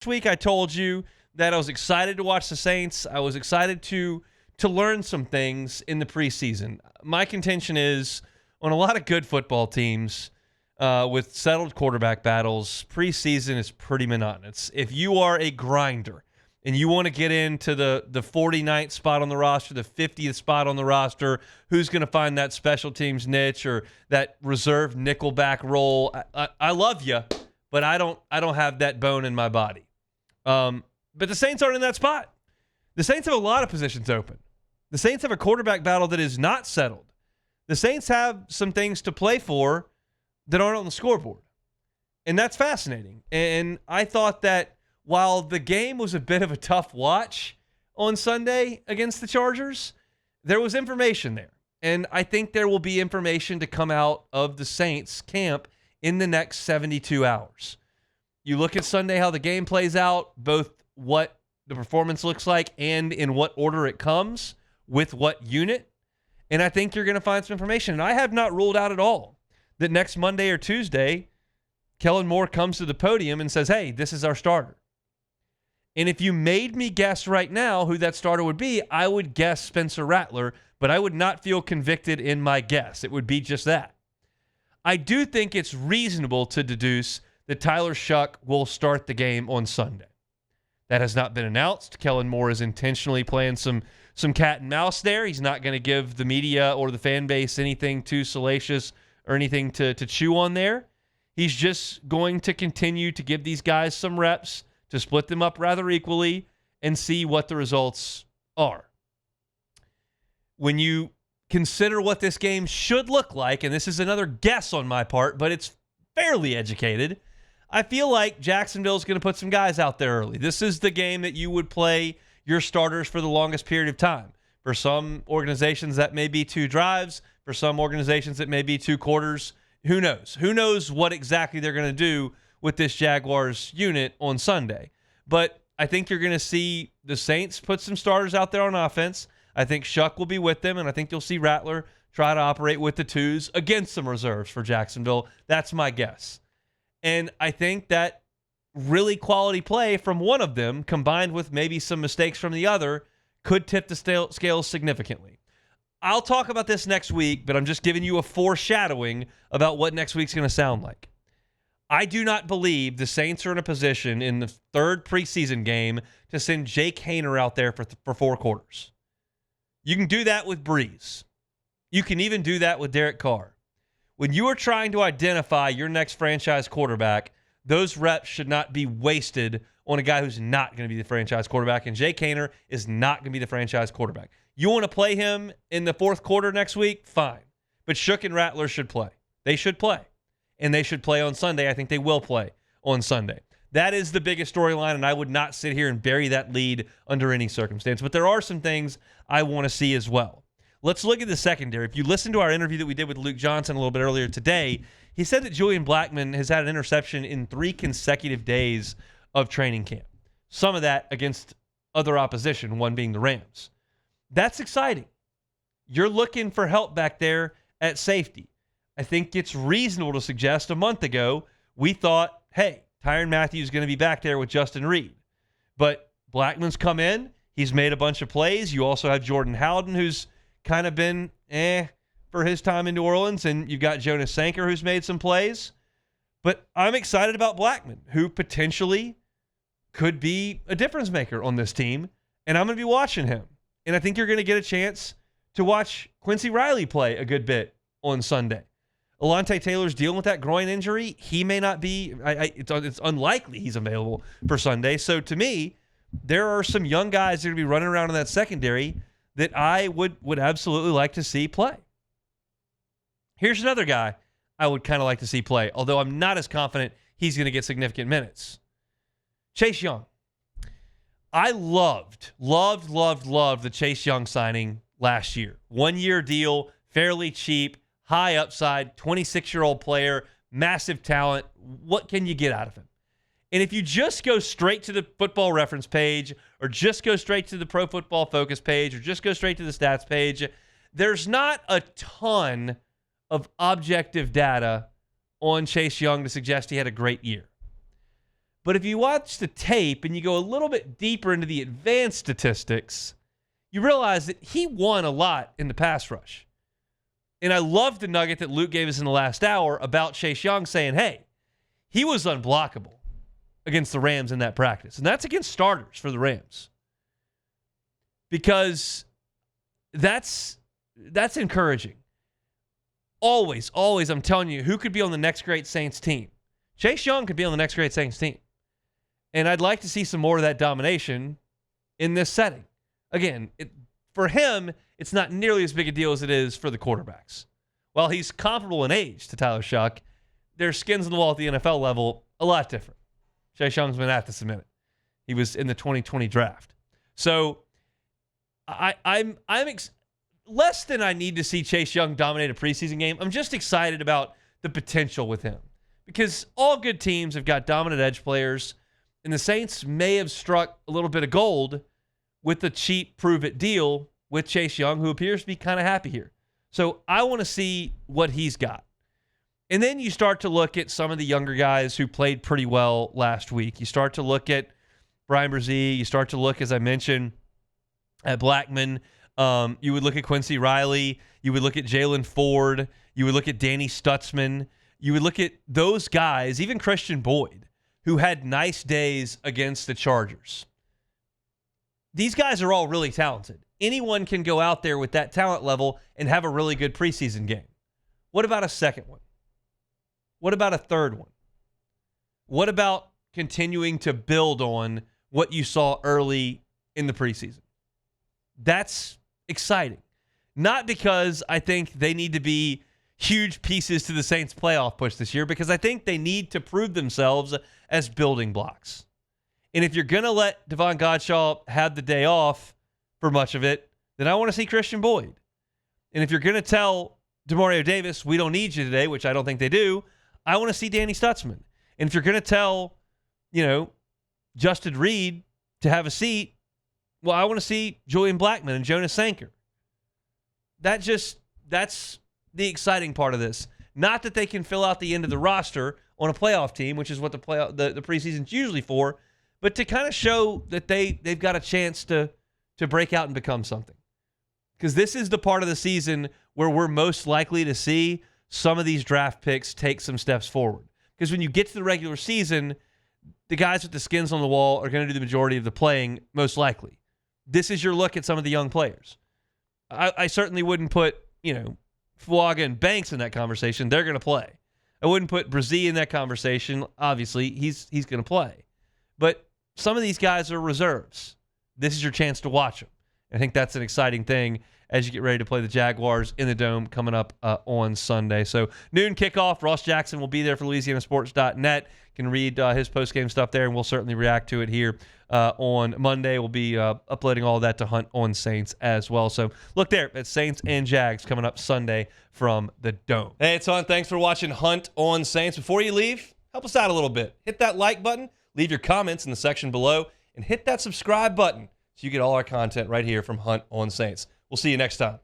week I told you that I was excited to watch the Saints. I was excited to learn some things in the preseason. My contention is on a lot of good football teams with settled quarterback battles, preseason is pretty monotonous. If you are a grinder and you want to get into the 49th spot on the roster, the 50th spot on the roster, who's going to find that special teams niche or that reserve nickelback role? I love you, but I don't have that bone in my body. But the Saints aren't in that spot. The Saints have a lot of positions open. The Saints have a quarterback battle that is not settled. The Saints have some things to play for that aren't on the scoreboard. And that's fascinating. And I thought that while the game was a bit of a tough watch on Sunday against the Chargers, there was information there. And I think there will be information to come out of the Saints camp in the next 72 hours. You look at Sunday, how the game plays out, both what the performance looks like and in what order it comes with what unit. And I think you're going to find some information. And I have not ruled out at all that next Monday or Tuesday, Kellen Moore comes to the podium and says, hey, this is our starter. And if you made me guess right now who that starter would be, I would guess Spencer Rattler, but I would not feel convicted in my guess. It would be just that. I do think it's reasonable to deduce that Tyler Shough will start the game on Sunday. That has not been announced. Kellen Moore is intentionally playing some cat and mouse there. He's not going to give the media or the fan base anything too salacious or anything to chew on there. He's just going to continue to give these guys some reps, to split them up rather equally, and see what the results are. When you consider what this game should look like, and this is another guess on my part, but it's fairly educated, I feel like Jacksonville's going to put some guys out there early. This is the game that you would play your starters for the longest period of time. For some organizations, that may be 2 drives. For some organizations, it may be 2 quarters. Who knows? Who knows what exactly they're going to do with this Jaguars unit on Sunday. But I think you're going to see the Saints put some starters out there on offense. I think Shough will be with them, and I think you'll see Rattler try to operate with the 2s against some reserves for Jacksonville. That's my guess. And I think that really quality play from one of them, combined with maybe some mistakes from the other, could tip the scales significantly. I'll talk about this next week, but I'm just giving you a foreshadowing about what next week's going to sound like. I do not believe the Saints are in a position in the 3rd preseason game to send Jake Haener out there for 4 quarters. You can do that with Breeze. You can even do that with Derek Carr. When you are trying to identify your next franchise quarterback, those reps should not be wasted on a guy who's not going to be the franchise quarterback, and Jake Haener is not going to be the franchise quarterback. You want to play him in the 4th quarter next week? Fine. But Shough and Rattler should play. They should play. And they should play on Sunday. I think they will play on Sunday. That is the biggest storyline, and I would not sit here and bury that lead under any circumstance. But there are some things I want to see as well. Let's look at the secondary. If you listen to our interview that we did with Luke Johnson a little bit earlier today, he said that Julian Blackmon has had an interception in 3 consecutive days of training camp. Some of that against other opposition, one being the Rams. That's exciting. You're looking for help back there at safety. I think it's reasonable to suggest a month ago we thought, hey, Tyrann Mathieu is going to be back there with Justin Reed. But Blackmon's come in. He's made a bunch of plays. You also have Jordan Howden, who's kind of been for his time in New Orleans, and you've got Jonas Sanker, who's made some plays. But I'm excited about Blackmon, who potentially could be a difference maker on this team, and I'm going to be watching him. And I think you're going to get a chance to watch Quincy Riley play a good bit on Sunday. Alontae Taylor's dealing with that groin injury. He may not be. It's unlikely he's available for Sunday. So to me, there are some young guys that are going to be running around in that secondary that I would absolutely like to see play. Here's another guy I would kind of like to see play, although I'm not as confident he's going to get significant minutes. Chase Young. I loved the Chase Young signing last year. 1-year deal, fairly cheap, high upside, 26-year-old player, massive talent. What can you get out of him? And if you just go straight to the Football Reference page, or just go straight to the Pro Football Focus page, or just go straight to the stats page, there's not a ton of objective data on Chase Young to suggest he had a great year. But if you watch the tape and you go a little bit deeper into the advanced statistics, you realize that he won a lot in the pass rush. And I love the nugget that Luke gave us in the last hour about Chase Young saying, hey, he was unblockable against the Rams in that practice. And that's against starters for the Rams. Because that's encouraging. Always, I'm telling you, who could be on the next great Saints team? Chase Young could be on the next great Saints team. And I'd like to see some more of that domination in this setting. Again, for him, it's not nearly as big a deal as it is for the quarterbacks. While he's comparable in age to Tyler Shough, their skins on the wall at the NFL level, a lot different. Chase Young's been at this a minute. He was in the 2020 draft. So I'm less than I need to see Chase Young dominate a preseason game. I'm just excited about the potential with him. Because all good teams have got dominant edge players, and the Saints may have struck a little bit of gold with the cheap prove-it deal with Chase Young, who appears to be kind of happy here. So I want to see what he's got. And then you start to look at some of the younger guys who played pretty well last week. You start to look at Brian Brzee. You start to look, as I mentioned, at Blackmon. You would look at Quincy Riley. You would look at Jalen Ford. You would look at Danny Stutzman. You would look at those guys, even Christian Boyd, who had nice days against the Chargers. These guys are all really talented. Anyone can go out there with that talent level and have a really good preseason game. What about a second one? What about a third one? What about continuing to build on what you saw early in the preseason? That's exciting. Not because I think they need to be huge pieces to the Saints' playoff push this year, because I think they need to prove themselves as building blocks. And if you're going to let Devon Godshaw have the day off for much of it, then I want to see Christian Boyd. And if you're going to tell Demario Davis, we don't need you today, which I don't think they do, I want to see Danny Stutzman. And if you're going to tell, Justin Reed to have a seat, well, I want to see Julian Blackmon and Jonas Sanker. That's the exciting part of this. Not that they can fill out the end of the roster on a playoff team, which is what the preseason's usually for, but to kind of show that they've got a chance to break out and become something. Because this is the part of the season where we're most likely to see some of these draft picks take some steps forward. Because when you get to the regular season, the guys with the skins on the wall are going to do the majority of the playing, most likely. This is your look at some of the young players. I certainly wouldn't put, Fuaga and Banks in that conversation. They're going to play. I wouldn't put Brzee in that conversation. Obviously, he's going to play. But some of these guys are reserves. This is your chance to watch them. I think that's an exciting thing as you get ready to play the Jaguars in the Dome coming up on Sunday. So noon kickoff. Ross Jackson will be there for LouisianaSports.net. You can read his postgame stuff there, and we'll certainly react to it here on Monday. We'll be uploading all that to Hunt on Saints as well. So look there at Saints and Jags coming up Sunday from the Dome. Hey, it's Hunt. Thanks for watching Hunt on Saints. Before you leave, help us out a little bit. Hit that like button, leave your comments in the section below, and hit that subscribe button so you get all our content right here from Hunt on Saints. We'll see you next time.